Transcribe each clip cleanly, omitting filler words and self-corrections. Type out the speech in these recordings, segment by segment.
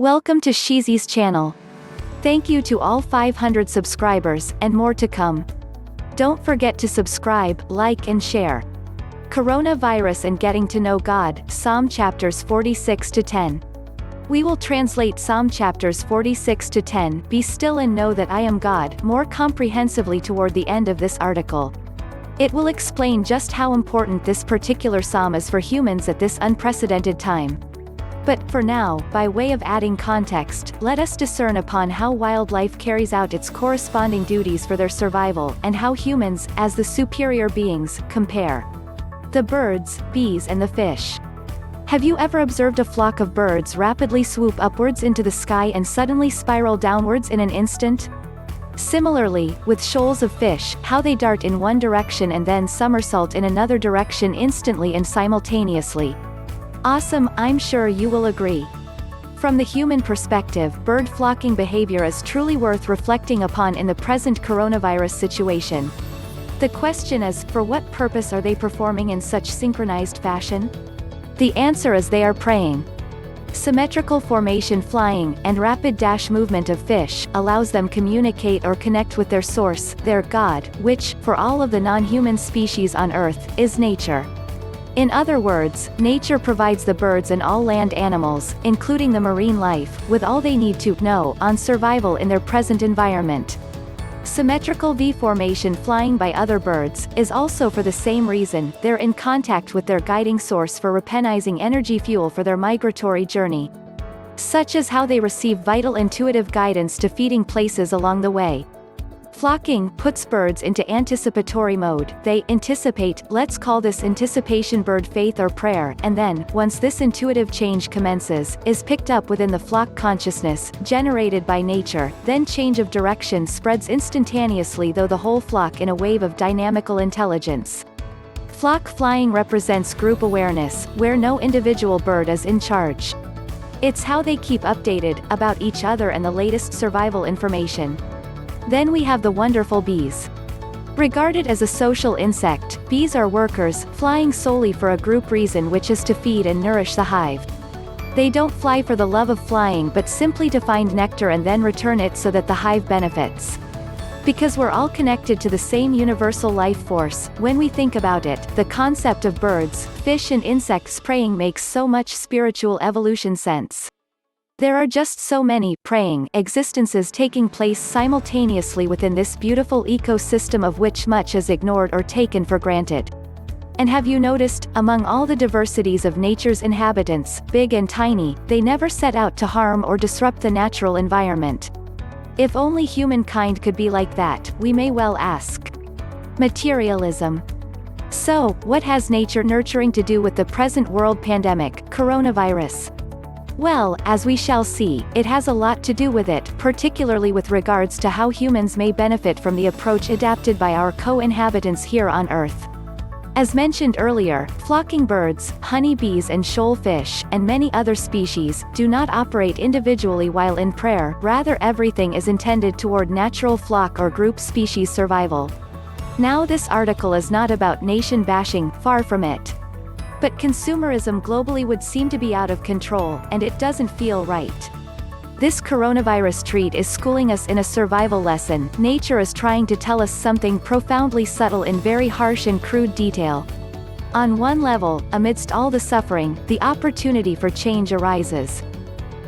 Welcome to Shizi's channel. Thank you to all 500 subscribers, and more to come. Don't forget to subscribe, like and share. Coronavirus and Getting to Know God, Psalm chapters 46 to 10. We will translate Psalm chapters 46 to 10, Be still and know that I am God, more comprehensively toward the end of this article. It will explain just how important this particular psalm is for humans at this unprecedented time. But, for now, by way of adding context, let us discern upon how wildlife carries out its corresponding duties for their survival, and how humans, as the superior beings, compare. The birds, bees and the fish. Have you ever observed a flock of birds rapidly swoop upwards into the sky and suddenly spiral downwards in an instant? Similarly, with shoals of fish, how they dart in one direction and then somersault in another direction instantly and simultaneously. Awesome, I'm sure you will agree. From the human perspective, bird flocking behavior is truly worth reflecting upon in the present coronavirus situation. The question is, for what purpose are they performing in such synchronized fashion? The answer is they are preying. Symmetrical formation flying, and rapid dash movement of fish, allows them communicate or connect with their source, their God, which, for all of the non-human species on Earth, is nature. In other words, nature provides the birds and all land animals, including the marine life, with all they need to know on survival in their present environment. Symmetrical V-formation flying by other birds, is also for the same reason, they're in contact with their guiding source for replenishing energy fuel for their migratory journey. Such is how they receive vital intuitive guidance to feeding places along the way. Flocking puts birds into anticipatory mode. They anticipate, let's call this anticipation bird faith or prayer, and then, once this intuitive change commences, is picked up within the flock consciousness, generated by nature, then change of direction spreads instantaneously through the whole flock in a wave of dynamical intelligence. Flock flying represents group awareness, where no individual bird is in charge. It's how they keep updated about each other and the latest survival information. Then we have the wonderful bees. Regarded as a social insect, bees are workers, flying solely for a group reason, which is to feed and nourish the hive. They don't fly for the love of flying but simply to find nectar and then return it so that the hive benefits. Because we're all connected to the same universal life force, when we think about it, the concept of birds, fish and insects preying makes so much spiritual evolution sense. There are just so many preying existences taking place simultaneously within this beautiful ecosystem of which much is ignored or taken for granted. And have you noticed, among all the diversities of nature's inhabitants, big and tiny, they never set out to harm or disrupt the natural environment? If only humankind could be like that, we may well ask. Materialism. So, what has nature nurturing to do with the present world pandemic, coronavirus? Well, as we shall see, it has a lot to do with it, particularly with regards to how humans may benefit from the approach adapted by our co-inhabitants here on Earth. As mentioned earlier, flocking birds, honeybees and shoalfish, and many other species, do not operate individually while in prayer, rather everything is intended toward natural flock or group species survival. Now this article is not about nation bashing, far from it. But consumerism globally would seem to be out of control, and it doesn't feel right. This coronavirus treat is schooling us in a survival lesson. Nature is trying to tell us something profoundly subtle in very harsh and crude detail. On one level, amidst all the suffering, the opportunity for change arises.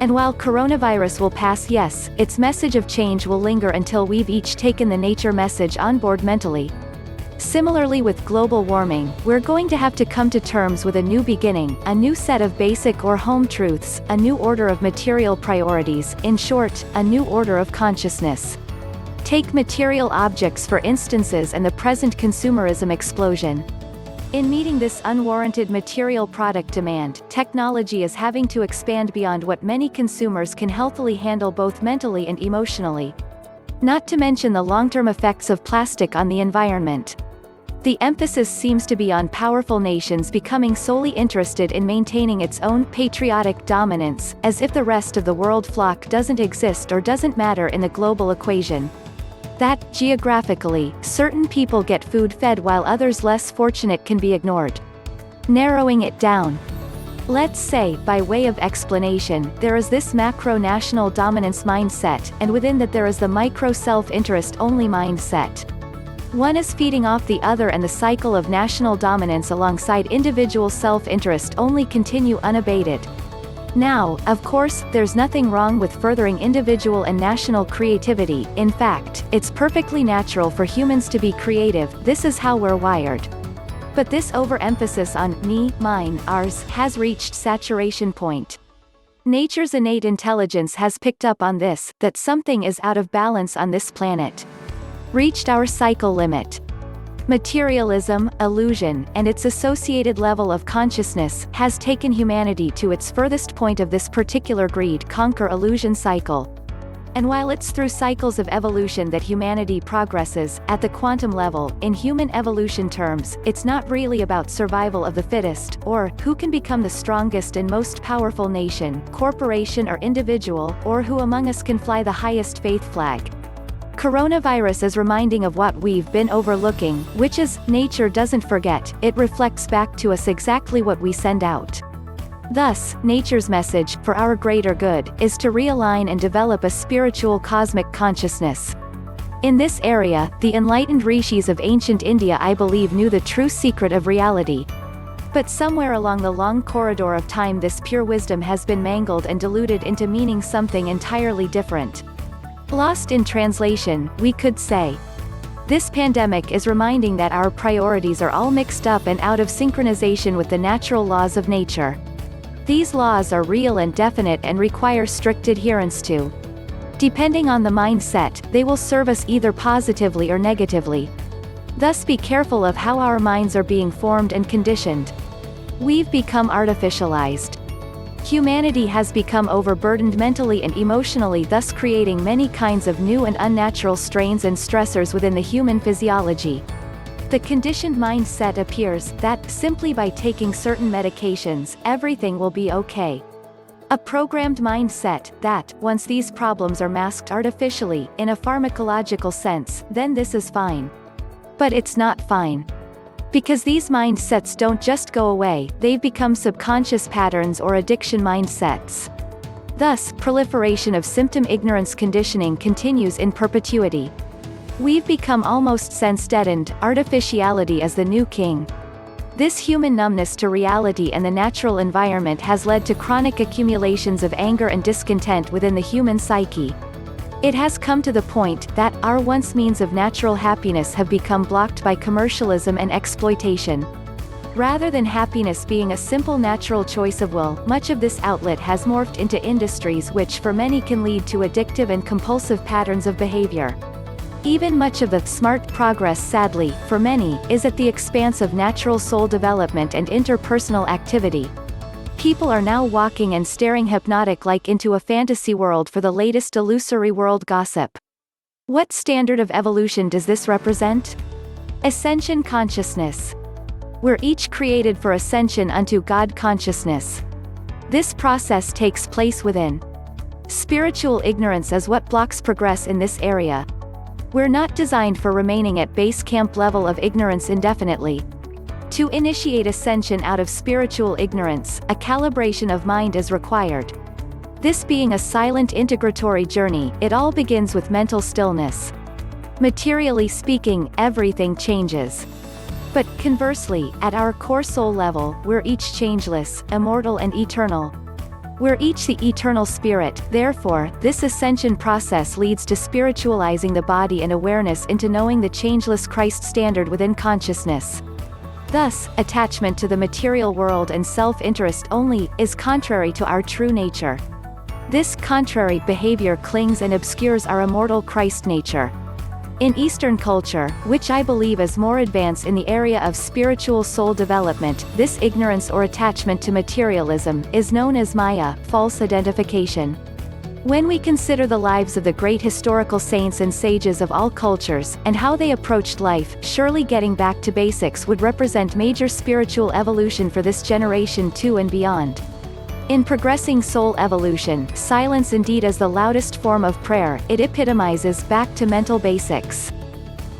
And while coronavirus will pass, yes, its message of change will linger until we've each taken the nature message on board mentally. Similarly with global warming, we're going to have to come to terms with a new beginning, a new set of basic or home truths, a new order of material priorities, in short, a new order of consciousness. Take material objects for instances and the present consumerism explosion. In meeting this unwarranted material product demand, technology is having to expand beyond what many consumers can healthily handle both mentally and emotionally. Not to mention the long-term effects of plastic on the environment. The emphasis seems to be on powerful nations becoming solely interested in maintaining its own patriotic dominance, as if the rest of the world flock doesn't exist or doesn't matter in the global equation. That, geographically, certain people get food fed while others less fortunate can be ignored. Narrowing it down. Let's say, by way of explanation, there is this macro-national dominance mindset, and within that there is the micro-self-interest only mindset. One is feeding off the other, and the cycle of national dominance alongside individual self-interest only continue unabated. Now, of course, there's nothing wrong with furthering individual and national creativity. In fact, it's perfectly natural for humans to be creative, this is how we're wired. But this overemphasis on me, mine, ours has reached saturation point. Nature's innate intelligence has picked up on this, that something is out of balance on this planet. Reached our cycle limit. Materialism, illusion, and its associated level of consciousness has taken humanity to its furthest point of this particular greed-conquer-illusion cycle. And while it's through cycles of evolution that humanity progresses, at the quantum level, in human evolution terms, it's not really about survival of the fittest, or who can become the strongest and most powerful nation, corporation or individual, or who among us can fly the highest faith flag. Coronavirus is reminding of what we've been overlooking, which is, nature doesn't forget, it reflects back to us exactly what we send out. Thus, nature's message, for our greater good, is to realign and develop a spiritual cosmic consciousness. In this area, the enlightened rishis of ancient India I believe knew the true secret of reality. But somewhere along the long corridor of time this pure wisdom has been mangled and diluted into meaning something entirely different. Lost in translation, we could say. This pandemic is reminding that our priorities are all mixed up and out of synchronization with the natural laws of nature. These laws are real and definite and require strict adherence to. Depending on the mindset, they will serve us either positively or negatively. Thus be careful of how our minds are being formed and conditioned. We've become artificialized. Humanity has become overburdened mentally and emotionally, thus creating many kinds of new and unnatural strains and stressors within the human physiology. The conditioned mindset appears that, simply by taking certain medications, everything will be okay. A programmed mindset that, once these problems are masked artificially, in a pharmacological sense, then this is fine. But it's not fine. Because these mindsets don't just go away, they've become subconscious patterns or addiction mindsets. Thus, proliferation of symptom ignorance conditioning continues in perpetuity. We've become almost sense-deadened, artificiality as the new king. This human numbness to reality and the natural environment has led to chronic accumulations of anger and discontent within the human psyche. It has come to the point that our once means of natural happiness have become blocked by commercialism and exploitation. Rather than happiness being a simple natural choice of will, much of this outlet has morphed into industries which for many can lead to addictive and compulsive patterns of behavior. Even much of the smart progress, sadly, for many, is at the expense of natural soul development and interpersonal activity. People are now walking and staring hypnotic-like into a fantasy world for the latest illusory world gossip. What standard of evolution does this represent? Ascension consciousness. We're each created for ascension unto God consciousness. This process takes place within. Spiritual ignorance is what blocks progress in this area. We're not designed for remaining at base camp level of ignorance indefinitely. To initiate ascension out of spiritual ignorance, a calibration of mind is required. This being a silent integratory journey, it all begins with mental stillness. Materially speaking, everything changes. But, conversely, at our core soul level, we're each changeless, immortal and eternal. We're each the eternal spirit, therefore, this ascension process leads to spiritualizing the body and awareness into knowing the changeless Christ standard within consciousness. Thus, attachment to the material world and self-interest only, is contrary to our true nature. This contrary behavior clings and obscures our immortal Christ nature. In Eastern culture, which I believe is more advanced in the area of spiritual soul development, this ignorance or attachment to materialism is known as Maya, false identification. When we consider the lives of the great historical saints and sages of all cultures, and how they approached life, surely getting back to basics would represent major spiritual evolution for this generation too and beyond. In progressing soul evolution, silence indeed is the loudest form of prayer, it epitomizes back to mental basics.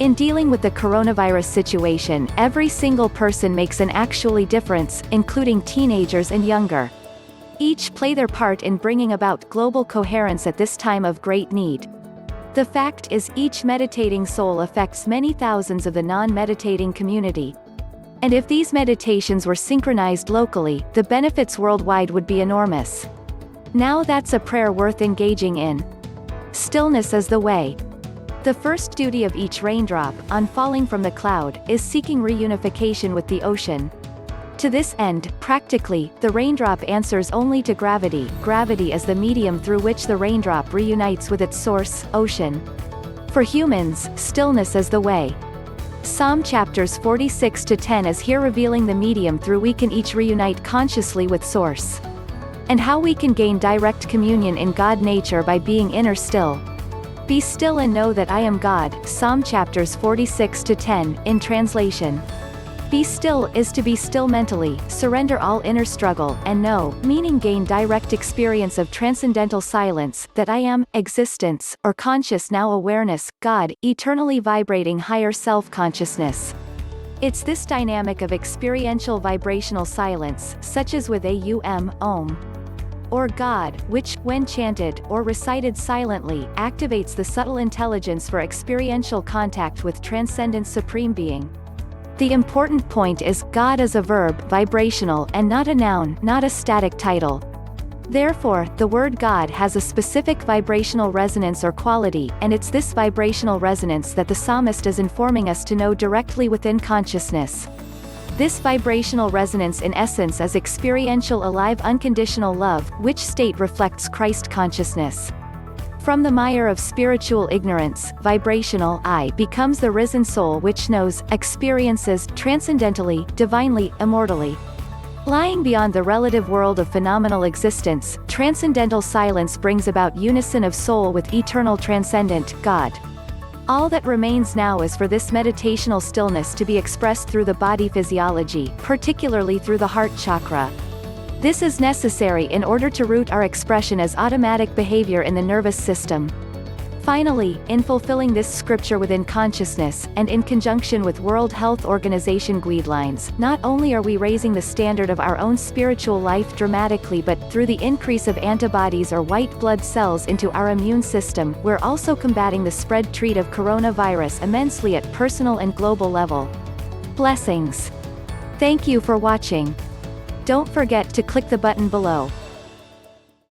In dealing with the coronavirus situation, every single person makes an actually difference, including teenagers and younger. Each play their part in bringing about global coherence at this time of great need. The fact is, each meditating soul affects many thousands of the non-meditating community. And if these meditations were synchronized locally, the benefits worldwide would be enormous. Now that's a prayer worth engaging in. Stillness is the way. The first duty of each raindrop, on falling from the cloud, is seeking reunification with the ocean. To this end, practically, the raindrop answers only to gravity. Gravity is the medium through which the raindrop reunites with its source, ocean. For humans, stillness is the way. Psalm chapters 46 to 10 is here revealing the medium through we can each reunite consciously with source. And how we can gain direct communion in God nature by being inner still. Be still and know that I am God, Psalm chapters 46 to 10, in translation. Be still is to be still mentally, surrender all inner struggle, and know, meaning gain direct experience of transcendental silence, that I am, existence, or conscious now awareness, God, eternally vibrating higher self-consciousness. It's this dynamic of experiential vibrational silence, such as with Aum, Om, or God, which, when chanted, or recited silently, activates the subtle intelligence for experiential contact with transcendent Supreme Being. The important point is, God is a verb, vibrational, and not a noun, not a static title. Therefore, the word God has a specific vibrational resonance or quality, and it's this vibrational resonance that the psalmist is informing us to know directly within consciousness. This vibrational resonance in essence is experiential alive unconditional love, which state reflects Christ consciousness. From the mire of spiritual ignorance, vibrational I becomes the risen soul which knows, experiences, transcendentally, divinely, immortally. Lying beyond the relative world of phenomenal existence, transcendental silence brings about unison of soul with eternal transcendent, God. All that remains now is for this meditational stillness to be expressed through the body physiology, particularly through the heart chakra. This is necessary in order to root our expression as automatic behavior in the nervous system. Finally, in fulfilling this scripture within consciousness, and in conjunction with World Health Organization guidelines, not only are we raising the standard of our own spiritual life dramatically, but through the increase of antibodies or white blood cells into our immune system, we're also combating the spread treat of coronavirus immensely at personal and global level. Blessings. Thank you for watching. Don't forget to click the button below.